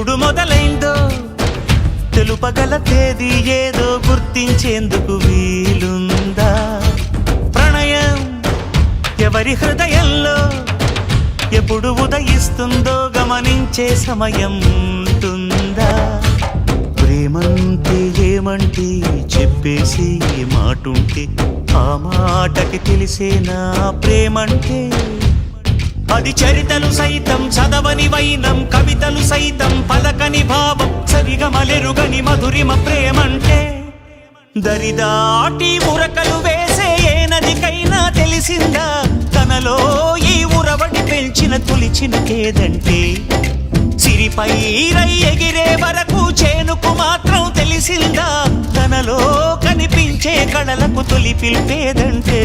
ఎప్పుడు మొదలైందో తెలుపగల తేదీ ఏదో గుర్తించేందుకు వీలుందా? ప్రణయం ఎవరి హృదయంలో ఎప్పుడు ఉదయిస్తుందో గమనించే సమయం ఉంటుందా? ప్రేమంటే ఏమంటే చెప్పేసి మాటుంటే ఆ మాటకి తెలిసేనా ప్రేమంటే? అది చరితలు సైతం చదవని వైనం, కవితలు సైతం పలకని భావం, సరిగమలెరుగని మధురిమ ప్రేమంటే. దరిదాటి ఉరకలు వేసే ఏ నదికైనా తెలిసిందా తనలో ఈ ఉరవడి పెంచిన తొలిచిన కేదంటే? సిరిపై రై ఎగిరే వరకు చేనుకు మాత్రం తెలిసిందా తనలో కనిపించే కళలకు తొలి పిలిపేదంటే?